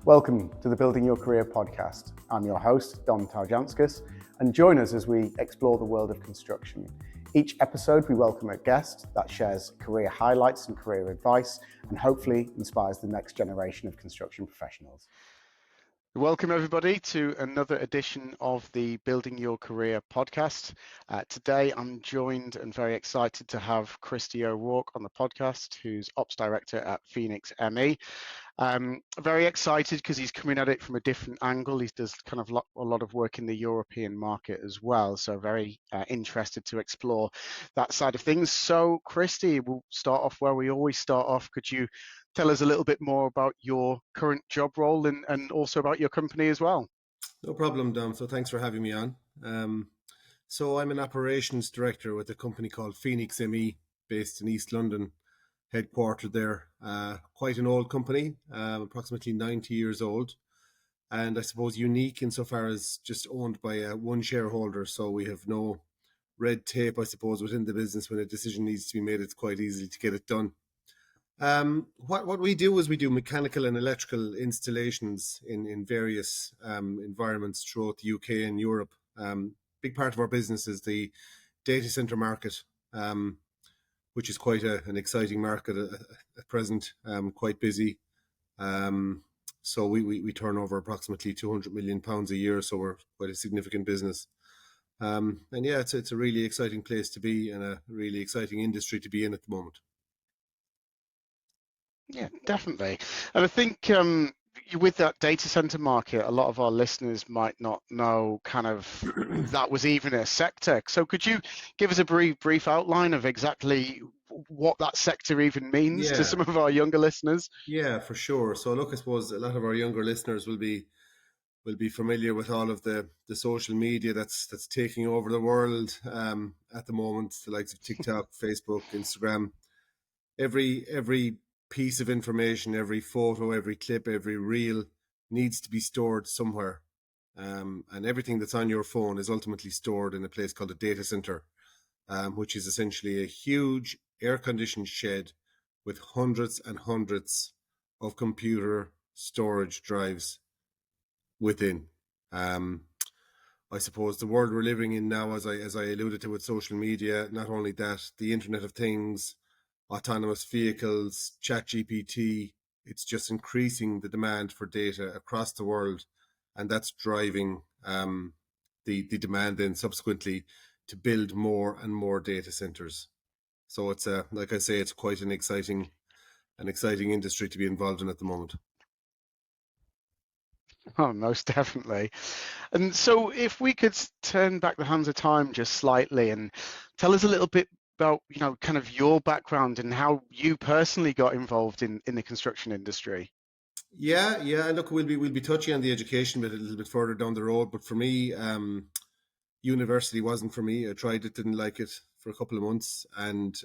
Welcome to the Building Your Career podcast. I'm your host, Don Tarjanskis, and join us as we explore the world of construction. Each episode, we welcome a guest that shares career highlights and career advice, and hopefully inspires the next generation of construction professionals. Welcome everybody to another edition of the Building Your Career podcast. Today I'm joined and very excited to have Christy O'Rourke on the podcast, who's Ops Director at Phoenix ME. Very excited because he's coming at it from a different angle. He does kind of a lot of work in the European market as well. So very interested to explore that side of things. So Christy, we'll start off where we always start off. Could you tell us a little bit more about your current job role and also about your company as well? No problem, Dom. So thanks for having me on. So I'm an operations director with a company called Phoenix ME, based in East London, headquartered there. Quite an old company, approximately 90 years old. And I suppose unique insofar as just owned by one shareholder. So we have no red tape, I suppose, within the business. When a decision needs to be made, it's quite easy to get it done. What we do is we do mechanical and electrical installations in various environments throughout the UK and Europe. Big part of our business is the data center market, which is quite an exciting market at present, quite busy. So we turn over approximately £200 million a year, so we're quite a significant business. And yeah, it's a really exciting place to be and a really exciting industry to be in at the moment. Yeah, definitely. And I think with that data center market, a lot of our listeners might not know kind of that was even a sector. So could you give us a brief outline of exactly what that sector even means to some of our younger listeners? Yeah, for sure. So look, I suppose a lot of our younger listeners will be familiar with all of the social media that's taking over the world at the moment, the likes of TikTok, Facebook, Instagram. Every piece of information, every photo, every clip, every reel needs to be stored somewhere. And everything that's on your phone is ultimately stored in a place called a data center, which is essentially a huge air-conditioned shed with hundreds and hundreds of computer storage drives within. I suppose the world we're living in now, as I alluded to with social media, not only that, the Internet of Things, autonomous vehicles, ChatGPT, it's just increasing the demand for data across the world, and that's driving the demand then subsequently to build more and more data centers. So it's like I say, it's quite an exciting industry to be involved in at the moment. Oh, most definitely. And so if we could turn back the hands of time just slightly and tell us a little bit about, kind of your background and how you personally got involved in the construction industry. Yeah. Look, we'll be touching on the education bit a little bit further down the road, but for me, university wasn't for me. I tried it, didn't like it for a couple of months, and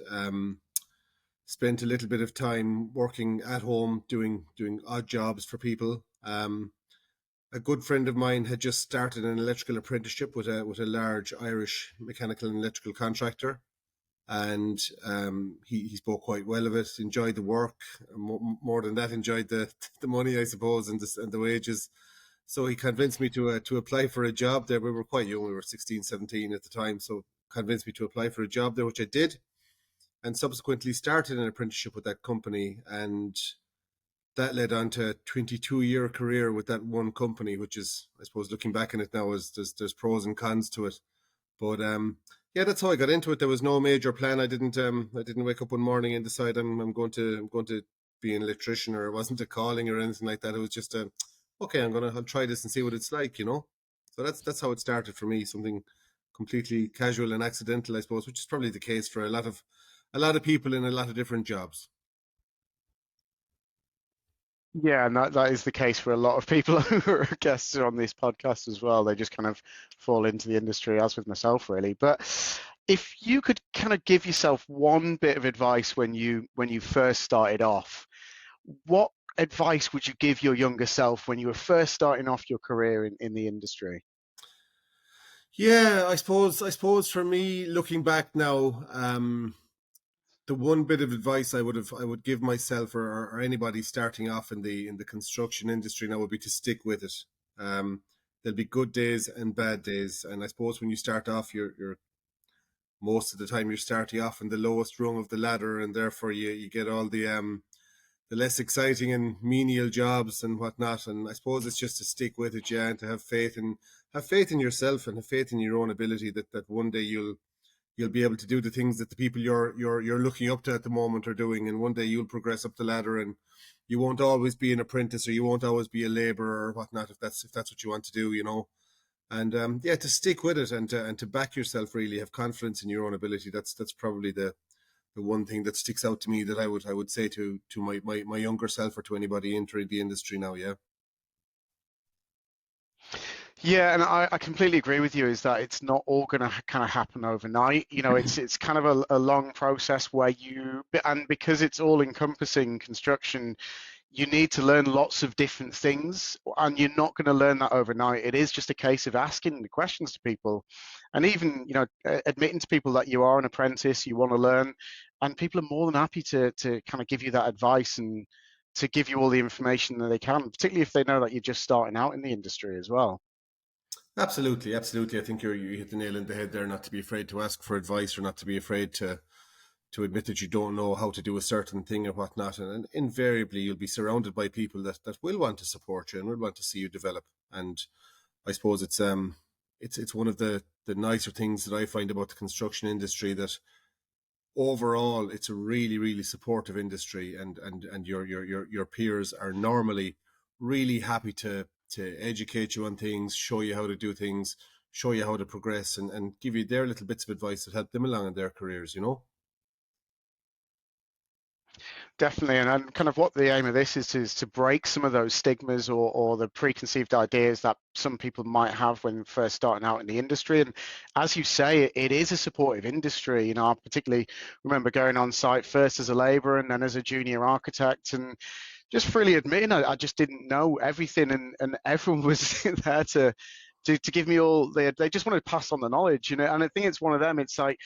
spent a little bit of time working at home, doing odd jobs for people. A good friend of mine had just started an electrical apprenticeship with a large Irish mechanical and electrical contractor. And he spoke quite well of it, enjoyed the work, more than that, enjoyed the money, I suppose, and the wages. So he convinced me to apply for a job there. We were quite young, we were 16, 17 at the time, so convinced me to apply for a job there, which I did, and subsequently started an apprenticeship with that company, and that led on to a 22-year career with that one company, which is, I suppose, looking back on it now, there's pros and cons to it. But yeah, that's how I got into it. There was no major plan. I didn't wake up one morning and decide I'm going to be an electrician, or it wasn't a calling or anything like that. It was just okay, I'll try this and see what it's like, So that's how it started for me. Something completely casual and accidental, I suppose, which is probably the case for a lot of people in a lot of different jobs. Yeah, and that is the case for a lot of people who are guests on this podcast as well. They just kind of fall into the industry, as with myself, really. But if you could kind of give yourself one bit of advice when you first started off, what advice would you give your younger self when you were first starting off your career in the industry? Yeah, I suppose for me, looking back now, the one bit of advice I would give myself or anybody starting off in the construction industry now would be to stick with it. There'll be good days and bad days, and I suppose when you start off, you're most of the time you're starting off in the lowest rung of the ladder, and therefore you get all the less exciting and menial jobs and whatnot. And I suppose it's just to stick with it, yeah, and to have faith in yourself and have faith in your own ability that one day you'll be able to do the things that the people you're looking up to at the moment are doing, and one day you'll progress up the ladder, and you won't always be an apprentice or you won't always be a labourer or whatnot if that's what you want to do, And to stick with it and to back yourself, really have confidence in your own ability. That's probably the one thing that sticks out to me that I would say to my younger self or to anybody entering the industry now. Yeah. Yeah, and I completely agree with you, is that it's not all going to kind of happen overnight. It's kind of a long process where and because it's all encompassing construction, you need to learn lots of different things, and you're not going to learn that overnight. It is just a case of asking the questions to people, and even admitting to people that you are an apprentice, you want to learn, and people are more than happy to kind of give you that advice and to give you all the information that they can, particularly if they know that you're just starting out in the industry as well. Absolutely. I think you hit the nail on the head there. Not to be afraid to ask for advice, or not to be afraid to admit that you don't know how to do a certain thing or whatnot. And invariably, you'll be surrounded by people that will want to support you and will want to see you develop. And I suppose it's one of the nicer things that I find about the construction industry, that overall it's a really, really supportive industry, and your peers are normally really happy to educate you on things, show you how to do things, show you how to progress, and give you their little bits of advice that help them along in their careers, Definitely, and kind of what the aim of this is to break some of those stigmas or the preconceived ideas that some people might have when first starting out in the industry. And as you say, it is a supportive industry. I particularly remember going on site first as a labourer and then as a junior architect, and just freely admitting I just didn't know everything, and everyone was there to give me all they just wanted to pass on the knowledge, and I think it's one of them. It's like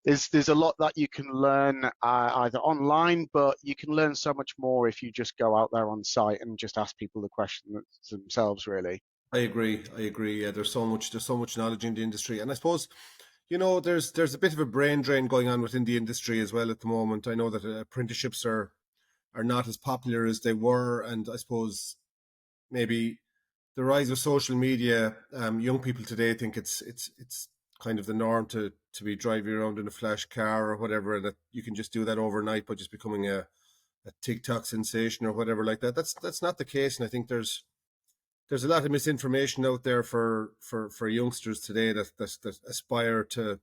there's a lot that you can learn either online, but you can learn so much more if you just go out there on site and just ask people the questions themselves, really. I agree. Yeah, there's so much knowledge in the industry, and I suppose there's a bit of a brain drain going on within the industry as well at the moment. I know that apprenticeships are not as popular as they were, and I suppose maybe the rise of social media, young people today think it's kind of the norm to be driving around in a flash car or whatever, and that you can just do that overnight by just becoming a TikTok sensation or whatever like that. That's not the case, and I think there's a lot of misinformation out there for youngsters today that aspire to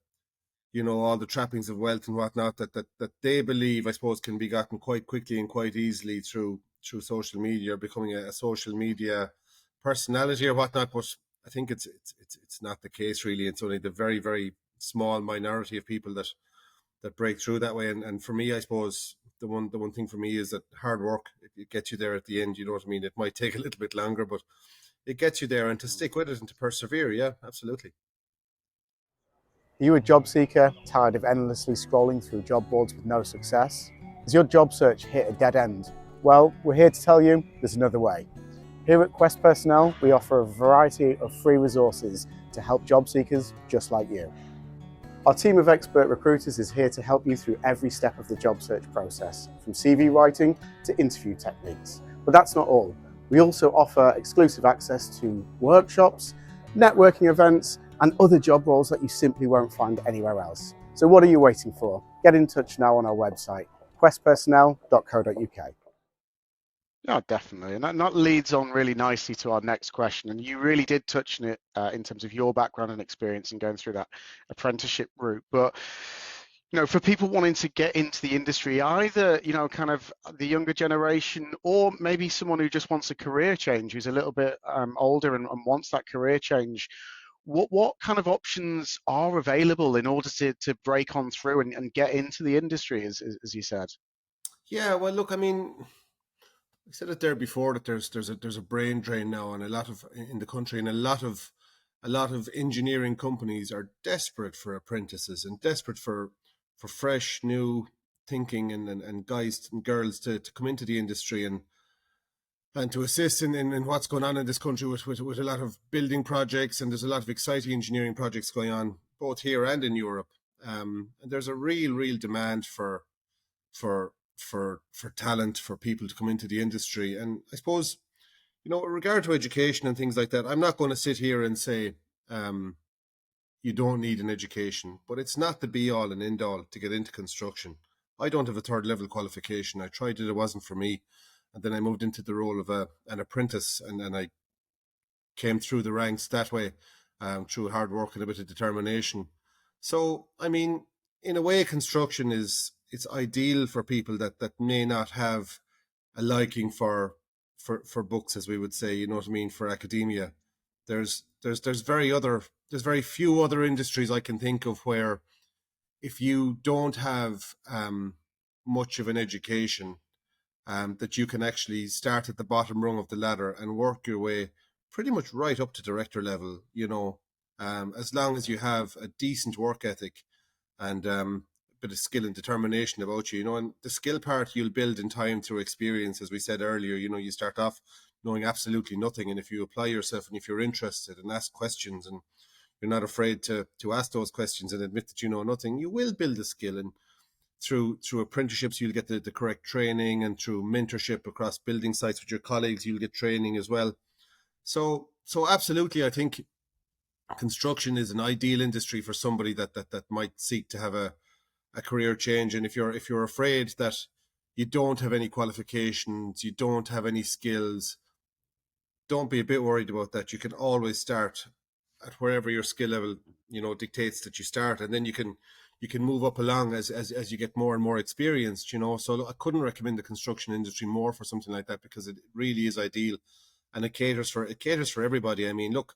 all the trappings of wealth and whatnot that they believe, I suppose, can be gotten quite quickly and quite easily through social media, or becoming a social media personality or whatnot. But I think it's not the case, really. It's only the very, very small minority of people that break through that way. And for me, I suppose the one thing for me is that hard work, it gets you there at the end. You know what I mean? It might take a little bit longer, but it gets you there, and to stick with it and to persevere. Yeah, absolutely. Are you a job seeker, tired of endlessly scrolling through job boards with no success? Has your job search hit a dead end? Well, we're here to tell you there's another way. Here at Quest Personnel, we offer a variety of free resources to help job seekers just like you. Our team of expert recruiters is here to help you through every step of the job search process, from CV writing to interview techniques. But that's not all. We also offer exclusive access to workshops, networking events, and other job roles that you simply won't find anywhere else. So what are you waiting for? Get in touch now on our website, questpersonnel.co.uk. Yeah, definitely. And that leads on really nicely to our next question. And you really did touch on it in terms of your background and experience in going through that apprenticeship route. But, for people wanting to get into the industry, either, kind of the younger generation, or maybe someone who just wants a career change, who's a little bit older and wants that career change, what kind of options are available in order to break on through and get into the industry, as you said? Yeah, well, look, I mean, I said it there before that there's a brain drain now, and a lot of in the country, and a lot of engineering companies are desperate for apprentices and desperate for fresh new thinking and guys and girls to come into the industry and to assist in what's going on in this country with a lot of building projects, and there's a lot of exciting engineering projects going on both here and in Europe. And there's a real demand for talent, for people to come into the industry. And I suppose, you know, with regard to education and things like that, I'm not going to sit here and say you don't need an education, but it's not the be all and end all to get into construction. I don't have a third level qualification. I tried it wasn't for me. And then I moved into the role of an apprentice, and I came through the ranks that way, through hard work and a bit of determination. So, I mean, in a way, construction it's ideal for people that may not have a liking for books, as we would say, you know what I mean, for academia. There's very few other industries I can think of where if you don't have much of an education, that you can actually start at the bottom rung of the ladder and work your way pretty much right up to director level, you know, as long as you have a decent work ethic and a bit of skill and determination about you, you know. And the skill part you'll build in time through experience, as we said earlier. You know, you start off knowing absolutely nothing, and if you apply yourself and if you're interested and ask questions and you're not afraid to ask those questions and admit that you know nothing, you will build a skill. And through apprenticeships, you'll get the correct training, and through mentorship across building sites with your colleagues, you'll get training as well. So absolutely, I think construction is an ideal industry for somebody that might seek to have a career change. And if you're afraid that you don't have any qualifications, you don't have any skills, don't be a bit worried about that. You can always start at wherever your skill level, you know, dictates that you start, and then you can move up along as you get more and more experienced, you know. So I couldn't recommend the construction industry more for something like that, because it really is ideal, and it caters for everybody. I mean, look,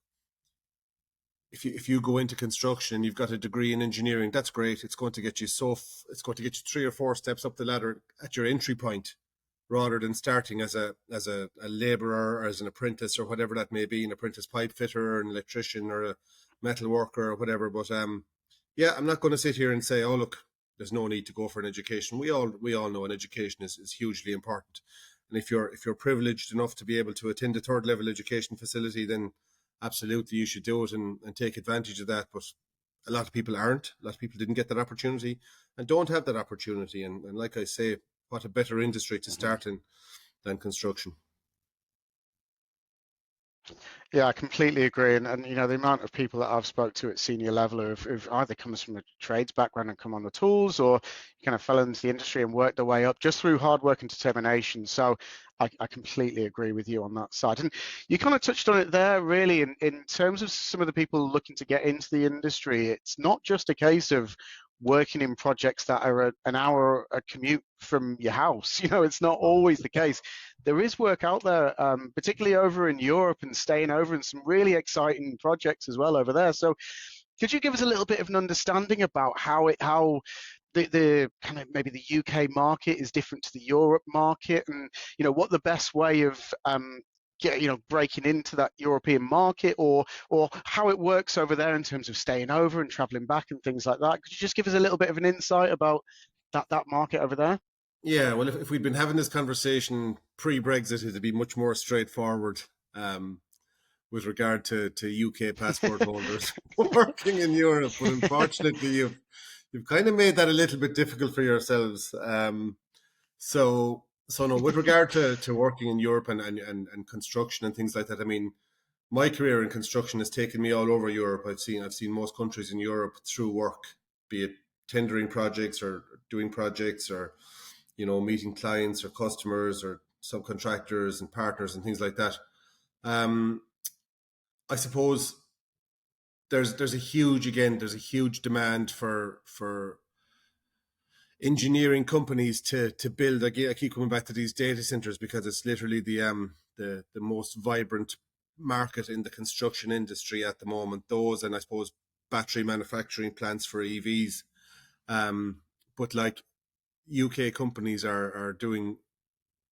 if you go into construction and you've got a degree in engineering, that's great. It's going to get you 3 or 4 steps up the ladder at your entry point, rather than starting as a labourer or as an apprentice or whatever that may be, an apprentice pipe fitter or an electrician or a metal worker or whatever. But yeah, I'm not going to sit here and say, oh, look, there's no need to go for an education. We all know an education is hugely important. And if you're privileged enough to be able to attend a third level education facility, then absolutely you should do it and take advantage of that. But a lot of people aren't. A lot of people didn't get that opportunity and don't have that opportunity. And like I say, what a better industry to start in than construction. Yeah, I completely agree. And you know, the amount of people that I've spoke to at senior level who've either comes from a trades background and come on the tools, or kind of fell into the industry and worked their way up just through hard work and determination. So I completely agree with you on that side. And you kind of touched on it there, really, in terms of some of the people looking to get into the industry. It's not just a case of working in projects that are an hour a commute from your house. You know, it's not always the case. There is work out there, particularly over in Europe, and staying over in some really exciting projects as well over there. So could you give us a little bit of an understanding about how the kind of maybe the UK market is different to the Europe market, and you know, what the best way of breaking into that European market, or how it works over there in terms of staying over and traveling back and things like that? Could you just give us a little bit of an insight about that market over there? Yeah, well, if we'd been having this conversation pre-Brexit, it'd be much more straightforward with regard to UK passport holders working in Europe. But unfortunately, you've kind of made that a little bit difficult for yourselves. So no, with regard to working in Europe and construction and things like that, I mean, my career in construction has taken me all over Europe. I've seen most countries in Europe through work, be it tendering projects or doing projects, or, you know, meeting clients or customers or subcontractors and partners and things like that. I suppose there's a huge demand for engineering companies to build. I keep coming back to these data centers because it's literally the most vibrant market in the construction industry at the moment. Those, and I suppose battery manufacturing plants for EVs. But like, UK companies are doing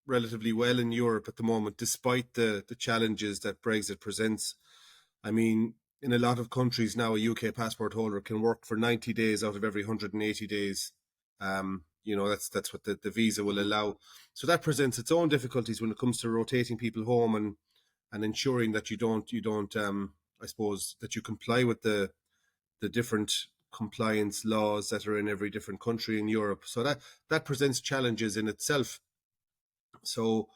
relatively well in Europe at the moment, despite the challenges that Brexit presents. I mean, in a lot of countries now, a UK passport holder can work for 90 days out of every 180 days. That's what the visa will allow. So that presents its own difficulties when it comes to rotating people home and ensuring that you don't I suppose that you comply with the different compliance laws that are in every different country in Europe. So that presents challenges in itself. So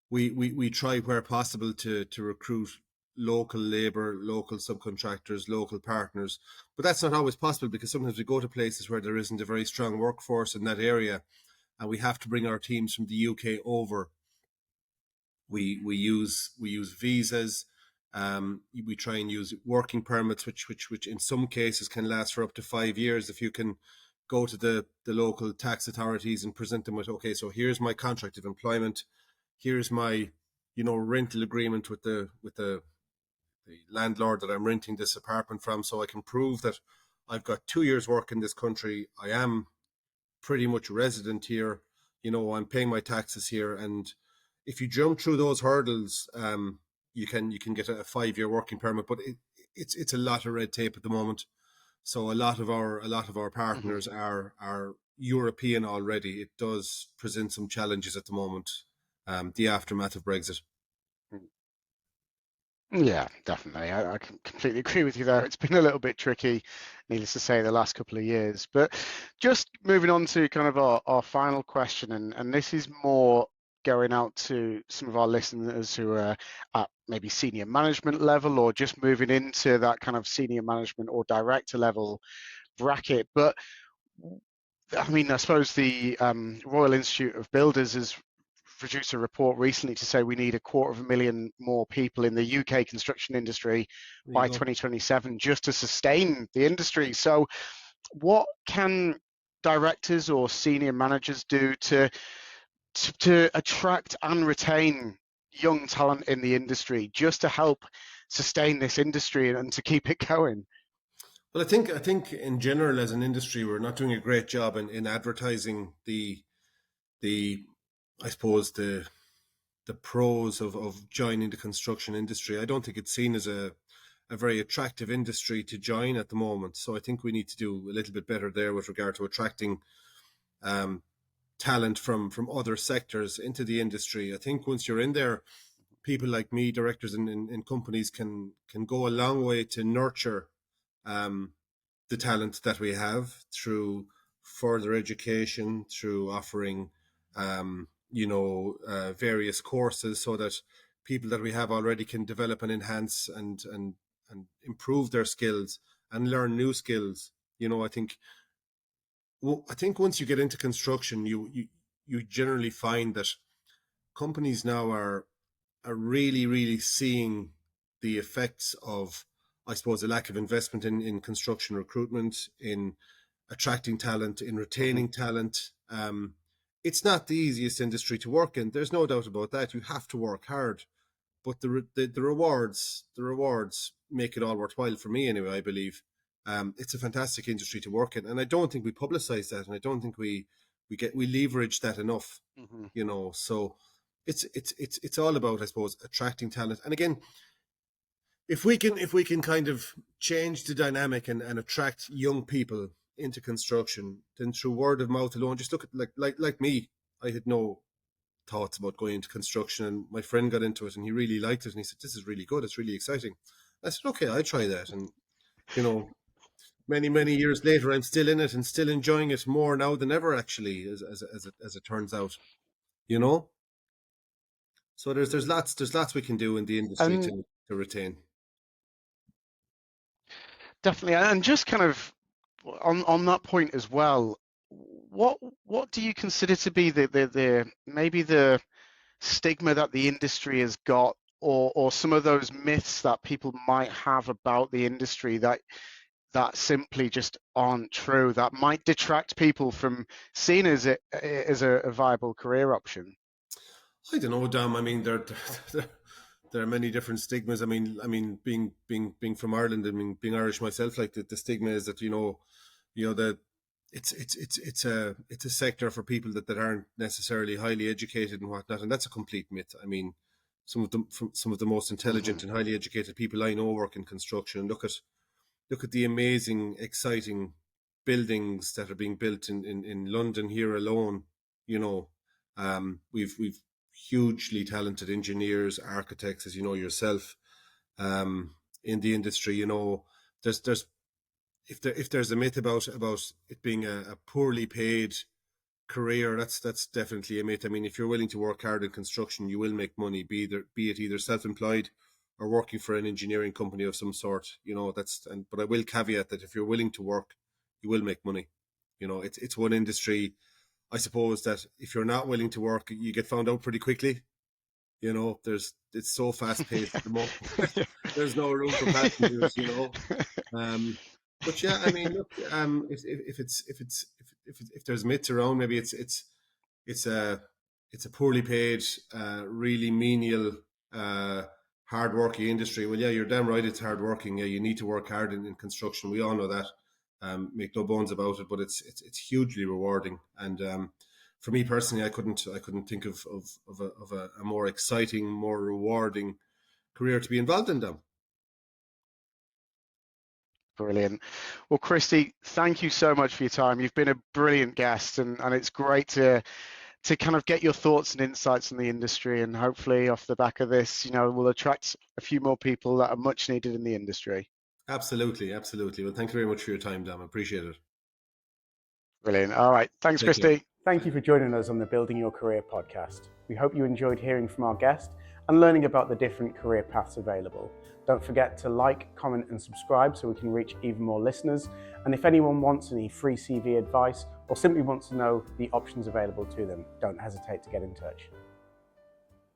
we try where possible to recruit local labor, local subcontractors, local partners, but that's not always possible because sometimes we go to places where there isn't a very strong workforce in that area, and we have to bring our teams from the UK over. We use visas. We try and use working permits, which in some cases can last for up to 5 years if you can go to the local tax authorities and present them with, okay, so here's my contract of employment, here's my rental agreement with the landlord that I'm renting this apartment from, so I can prove that I've got 2 years work in this country, I am pretty much resident here, I'm paying my taxes here. And if you jump through those hurdles, you can get a 5-year working permit, but it's a lot of red tape at the moment. So a lot of our partners are European already. It does present some challenges at the moment, the aftermath of Brexit. Yeah, definitely. I can completely agree with you there. It's been a little bit tricky, needless to say, the last couple of years. But just moving on to kind of our final question, and this is more going out to some of our listeners who are at maybe senior management level or just moving into that kind of senior management or director level bracket. But I mean, I suppose the Royal Institute of Builders has produced a report recently to say we need 250,000 more people in the UK construction industry by 2027 just to sustain the industry. So what can directors or senior managers do to attract and retain young talent in the industry just to help sustain this industry and to keep it going? Well, I think in general as an industry we're not doing a great job in advertising the I suppose the pros of joining the construction industry. I don't think it's seen as a very attractive industry to join at the moment. So I think we need to do a little bit better there with regard to attracting talent from other sectors into the industry. I think once you're in there, people like me, directors in companies can go a long way to nurture the talent that we have through further education, through offering various courses so that people that we have already can develop and enhance and improve their skills and learn new skills. I think once you get into construction, you generally find that companies now are really seeing the effects of, I suppose, a lack of investment in construction recruitment, in attracting talent, in retaining talent. It's not the easiest industry to work in. There's no doubt about that. You have to work hard, but the rewards make it all worthwhile for me anyway. I believe it's a fantastic industry to work in, and I don't think we publicize that, and I don't think we leverage that enough. So it's all about, I suppose, attracting talent. And again, if we can kind of change the dynamic and attract young people into construction, then through word of mouth alone, just look at like me, I had no thoughts about going into construction, and my friend got into it and he really liked it, and he said, this is really good, it's really exciting. I said, okay, I'll try that. And many years later, I'm still in it and still enjoying it more now than ever, actually, as it turns out. So there's lots we can do in the industry to retain. Definitely, and just kind of on that point as well, what do you consider to be the maybe the stigma that the industry has got, or some of those myths that people might have about the industry that simply just aren't true, that might detract people from seeing as a viable career option? I don't know, Dom. I mean, there are many different stigmas. I mean, being from Ireland, I mean, being Irish myself, like the stigma is that that it's a sector for people that aren't necessarily highly educated and whatnot, and that's a complete myth. I mean, some of the most intelligent and highly educated people I know work in construction. Look at the amazing, exciting buildings that are being built in London here alone. We've hugely talented engineers, architects, as you know yourself, in the industry. There's if there's a myth about it being a poorly paid career, that's definitely a myth. I mean, if you're willing to work hard in construction, you will make money, be it either self-employed or working for an engineering company of some sort. But I will caveat that if you're willing to work, you will make money. It's one industry, I suppose, that if you're not willing to work, you get found out pretty quickly. It's so fast paced at the moment. There's no room for passengers. But yeah, I mean, look, if there's myths around, maybe it's a poorly paid, really menial, hard-working industry. Well, yeah, you're damn right. It's hard-working. Yeah, you need to work hard in construction. We all know that. Make no bones about it. But it's hugely rewarding. And for me personally, I couldn't think of a more exciting, more rewarding career to be involved in, them. Brilliant. Well, Christy, thank you so much for your time. You've been a brilliant guest, and it's great to kind of get your thoughts and insights on the industry, and hopefully off the back of this, we'll attract a few more people that are much needed in the industry. Absolutely. Well, thank you very much for your time, Dan. I appreciate it. Brilliant. All right. Thanks, Take Christy. care. Thank you for joining us on the Building Your Career podcast. We hope you enjoyed hearing from our guest and learning about the different career paths available. Don't forget to like, comment and subscribe so we can reach even more listeners. And if anyone wants any free CV advice or simply wants to know the options available to them, don't hesitate to get in touch.